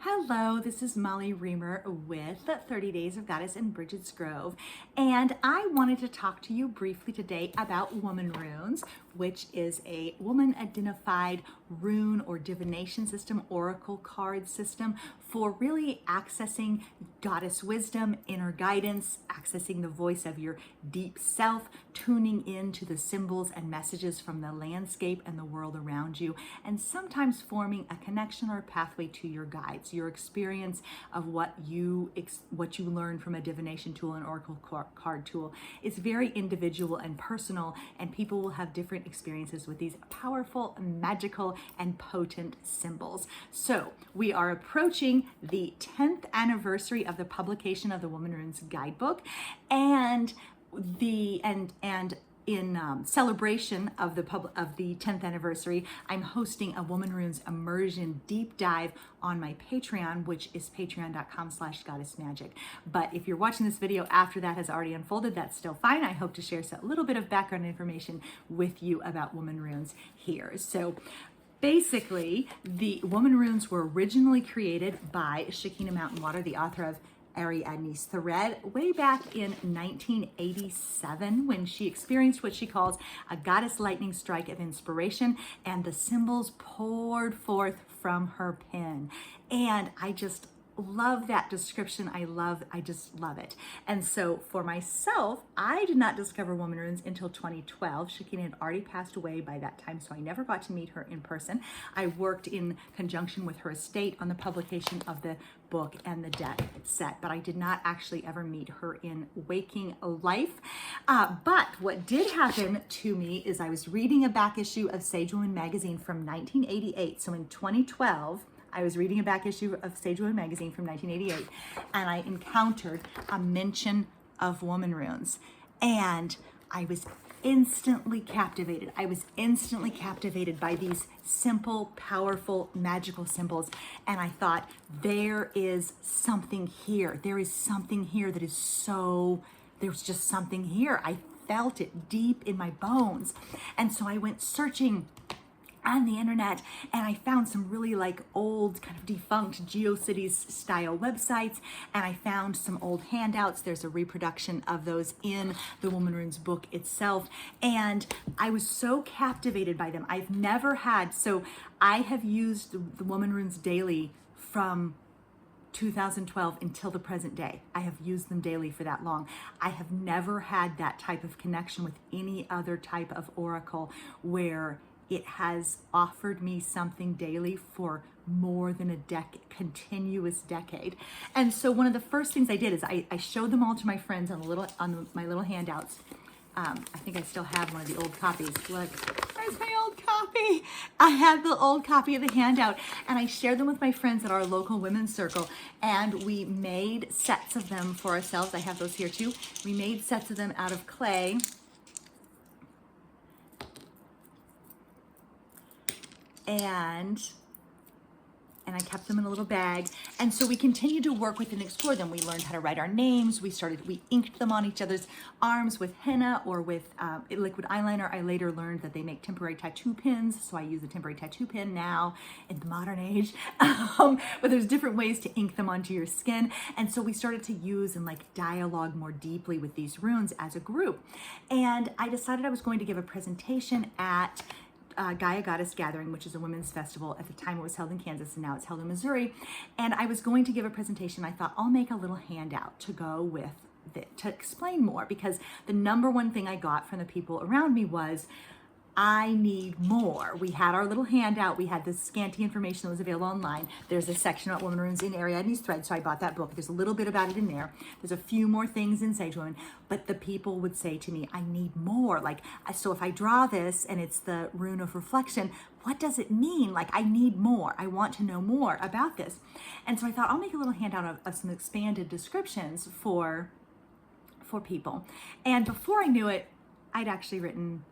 Hello, this is Molly Reamer with 30 Days of Goddess in Bridget's Grove, and I wanted to talk to you briefly today about Womanrunes, which is a woman-identified rune or divination system, oracle card system for really accessing goddess wisdom, inner guidance, accessing the voice of your deep self, tuning into the symbols and messages from the landscape and the world around you, and sometimes forming a connection or pathway to your guides, your experience of what you learn from a divination tool, an oracle card tool. It's very individual and personal, and people will have different experiences with these powerful, magical, and potent symbols. So we are approaching the 10th anniversary of the publication of the Womanrunes guidebook, and in celebration of the 10th anniversary, I'm hosting a Womanrunes Immersion deep dive on my Patreon, which is patreon.com/goddessmagic. But if you're watching this video after that has already unfolded, that's still fine. I hope to share a little bit of background information with you about Womanrunes here. So basically, the Womanrunes were originally created by Shekhinah Mountainwater, the author of Ariadne's Thread, way back in 1987, when she experienced what she calls a goddess lightning strike of inspiration, and the symbols poured forth from her pen. And I just love that description. I just love it. And so for myself, I did not discover Womanrunes until 2012. Shekhinah had already passed away by that time, so I never got to meet her in person. I worked in conjunction with her estate on the publication of the book and the deck set, but I did not actually ever meet her in waking life. But what did happen to me is I was reading a back issue of Sage Woman magazine from 1988. So in 2012, I was reading a back issue of Sage Woman magazine from 1988, and I encountered a mention of Womanrunes, and I was instantly captivated. I was instantly captivated by these simple, powerful, magical symbols, and I thought, there is something here. There is something here that is so, there's just something here. I felt it deep in my bones, and so I went searching on the internet, and I found some really old, kind of defunct GeoCities style websites, and I found some old handouts. There's a reproduction of those in the Womanrunes book itself, and I was so captivated by them. I've never had, so I have used the Womanrunes daily from 2012 until the present day. I have used them daily for that long. I have never had that type of connection with any other type of oracle where it has offered me something daily for more than a continuous decade. And so one of the first things I did is I showed them all to my friends on my little handouts. I think I still have one of the old copies. Look, there's my old copy. I had the old copy of the handout, and I shared them with my friends at our local women's circle, and we made sets of them for ourselves. I have those here too. We made sets of them out of clay. And I kept them in a little bag. And so we continued to work with and explore them. We learned how to write our names. We inked them on each other's arms with henna or with liquid eyeliner. I later learned that they make temporary tattoo pins, so I use a temporary tattoo pin now in the modern age. But there's different ways to ink them onto your skin. And so we started to use and dialogue more deeply with these runes as a group. And I decided I was going to give a presentation at Gaia Goddess Gathering, which is a women's festival. At the time it was held in Kansas, and now it's held in Missouri. And I was going to give a presentation. I thought, I'll make a little handout to go with it, to explain more, because the number one thing I got from the people around me was, I need more. We had our little handout. We had this scanty information that was available online. There's a section about Womanrunes in Ariadne's Thread, so I bought that book. There's a little bit about it in there. There's a few more things in Sage Woman, but the people would say to me, I need more. So if I draw this and it's the rune of reflection, what does it mean? I need more. I want to know more about this. And so I thought, I'll make a little handout of some expanded descriptions for people. And before I knew it, I'd actually written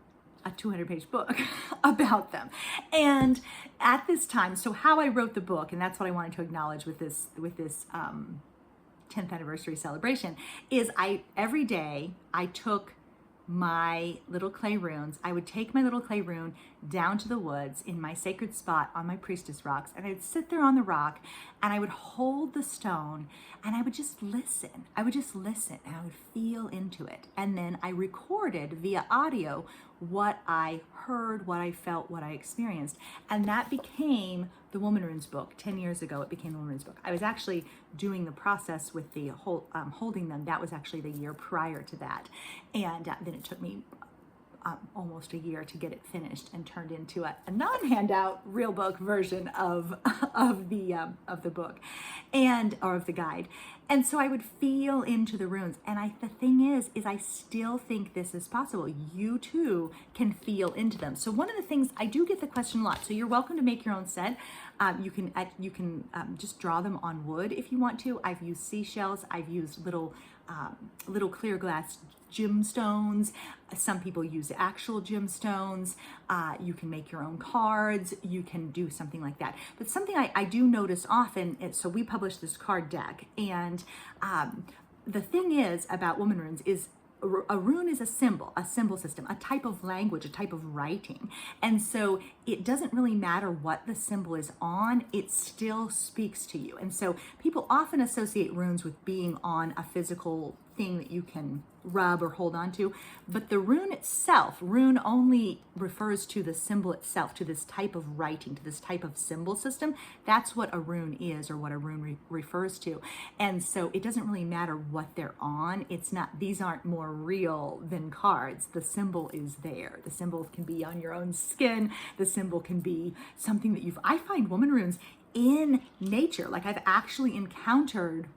a 200-page book about them. And at this time, so how I wrote the book, and that's what I wanted to acknowledge with this 10th anniversary celebration, is every day I took my little clay runes. I would take my little clay rune down to the woods in my sacred spot on my priestess rocks, and I'd sit there on the rock and I would hold the stone and I would just listen. I would just listen and I would feel into it. And then I recorded via audio what I heard, what I felt, what I experienced. And that became the Womanrunes book. 10 years ago, it became the Womanrunes book. I was actually doing the process with the holding them. That was actually the year prior to that. And then it took me almost a year to get it finished and turned into a non-handout real book version of the book or of the guide. And so I would feel into the runes. And the thing is I still think this is possible. You too can feel into them. So one of the things, I do get the question a lot. So you're welcome to make your own set. You can just draw them on wood if you want to. I've used seashells. I've used little clear glass gemstones. Some people use actual gemstones. You can make your own cards. You can do something like that. But something I do notice often, so we publish this card deck, and the thing is about Womanrunes is a rune is a symbol system, a type of language, a type of writing. And so it doesn't really matter what the symbol is on, it still speaks to you. And so people often associate runes with being on a physical thing that you can rub or hold on to, but the rune itself, rune only refers to the symbol itself, to this type of writing, to this type of symbol system. That's what a rune is, or what a rune refers to. And so it doesn't really matter what they're on. It's not, these aren't more real than cards. The symbol is there. The symbol can be on your own skin. The symbol can be something that I find Womanrunes in nature. Like, I've actually encountered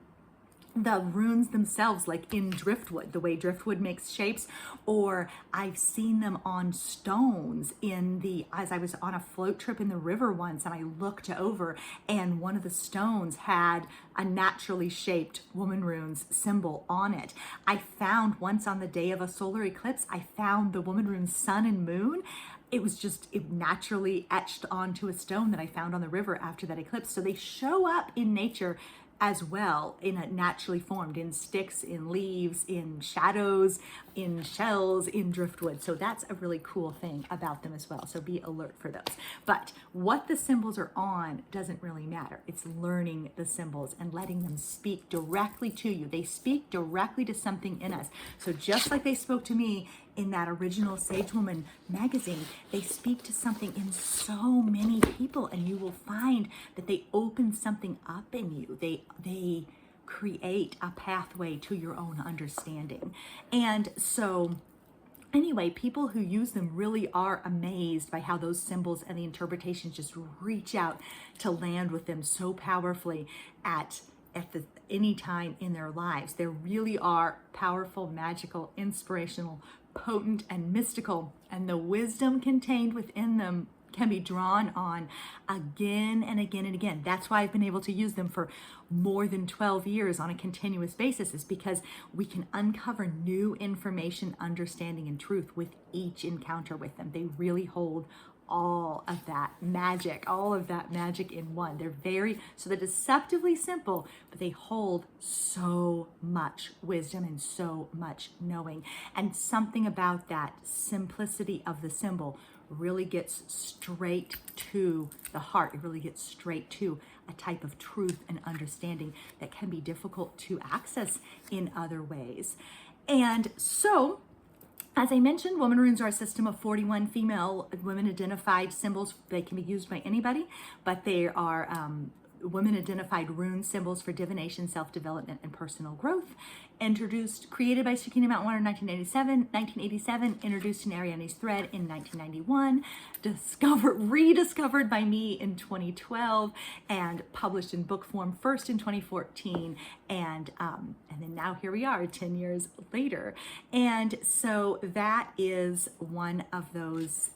the runes themselves, like in driftwood, the way driftwood makes shapes, or I've seen them on stones as I was on a float trip in the river once, and I looked over and one of the stones had a naturally shaped Womanrunes symbol on it. I found once on the day of a solar eclipse, I found the Womanrunes sun and moon. It was just naturally etched onto a stone that I found on the river after that eclipse. So they show up in nature as well, naturally formed, in sticks, in leaves, in shadows, in shells, in driftwood. So that's a really cool thing about them as well. So be alert for those. But what the symbols are on doesn't really matter. It's learning the symbols and letting them speak directly to you. They speak directly to something in us. So just like they spoke to me in that original Sage Woman magazine, they speak to something in so many people, and you will find that they open something up in you. They create a pathway to your own understanding. And so anyway, people who use them really are amazed by how those symbols and the interpretations just reach out to land with them so powerfully at any time in their lives. They really are powerful, magical, inspirational, potent, and mystical, and the wisdom contained within them can be drawn on again and again and again. That's why I've been able to use them for more than 12 years on a continuous basis, is because we can uncover new information, understanding, and truth with each encounter with them. They really hold all of that magic in one. They're they're deceptively simple, but they hold so much wisdom and so much knowing. And something about that simplicity of the symbol really gets straight to the heart. It really gets straight to a type of truth and understanding that can be difficult to access in other ways. And so, as I mentioned, Womanrunes are a system of 41 female women-identified symbols. They can be used by anybody, but they are women-identified rune symbols for divination, self-development, and personal growth. Created by Shekhinah Mountainwater in 1987, introduced in Ariane's thread in 1991, rediscovered by me in 2012, and published in book form first in 2014, and then now here we are 10 years later. And so that is one of those.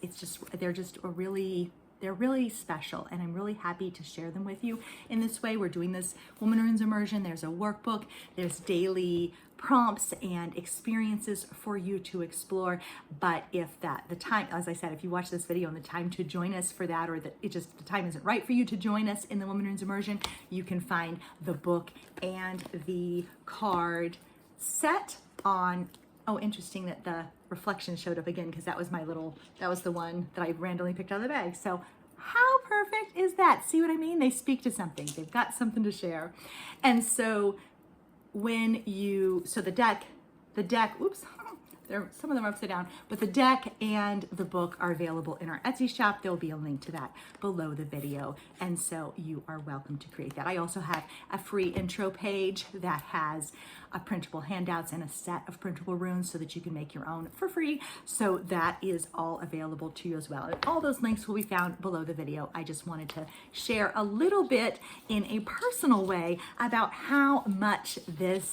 They're really special, and I'm really happy to share them with you in this way. We're doing this Womanrunes Immersion. There's a workbook, there's daily prompts and experiences for you to explore. But if the time, as I said, if you watch this video and the time to join us for that, or that the time isn't right for you to join us in the Womanrunes Immersion, you can find the book and the card set on Oh, interesting that the reflection showed up again, because that was the one that I randomly picked out of the bag. So how perfect is that? See what I mean? They speak to something. They've got something to share. And so the deck, oops, some of them are upside down, but the deck and the book are available in our Etsy shop. There'll be a link to that below the video. And so you are welcome to create that. I also have a free intro page that has printable handouts and a set of printable runes so that you can make your own for free. So that is all available to you as well. And all those links will be found below the video. I just wanted to share a little bit in a personal way about how much this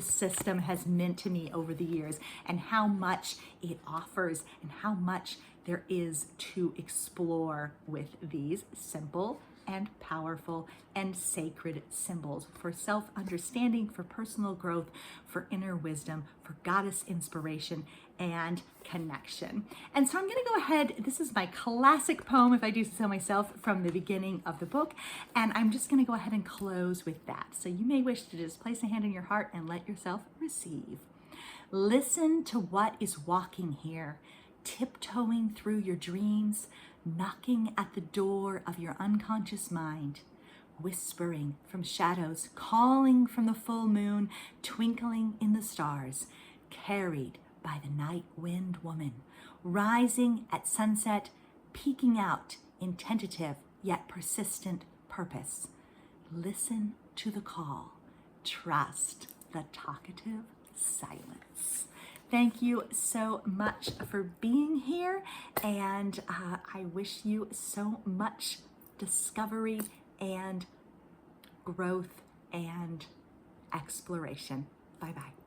system has meant to me over the years, and how much it offers, and how much there is to explore with these simple and powerful and sacred symbols for self-understanding, for personal growth, for inner wisdom, for goddess inspiration and connection. And so I'm going to go ahead. This is my classic poem, if I do so myself, from the beginning of the book. And I'm just going to go ahead and close with that. So you may wish to just place a hand in your heart and let yourself receive. Listen to what is walking here, tiptoeing through your dreams, knocking at the door of your unconscious mind, whispering from shadows, calling from the full moon, twinkling in the stars, carried by the night wind woman, rising at sunset, peeking out in tentative yet persistent purpose. Listen to the call. Trust the talkative silence. Thank you so much for being here, and I wish you so much discovery and growth and exploration. Bye-bye.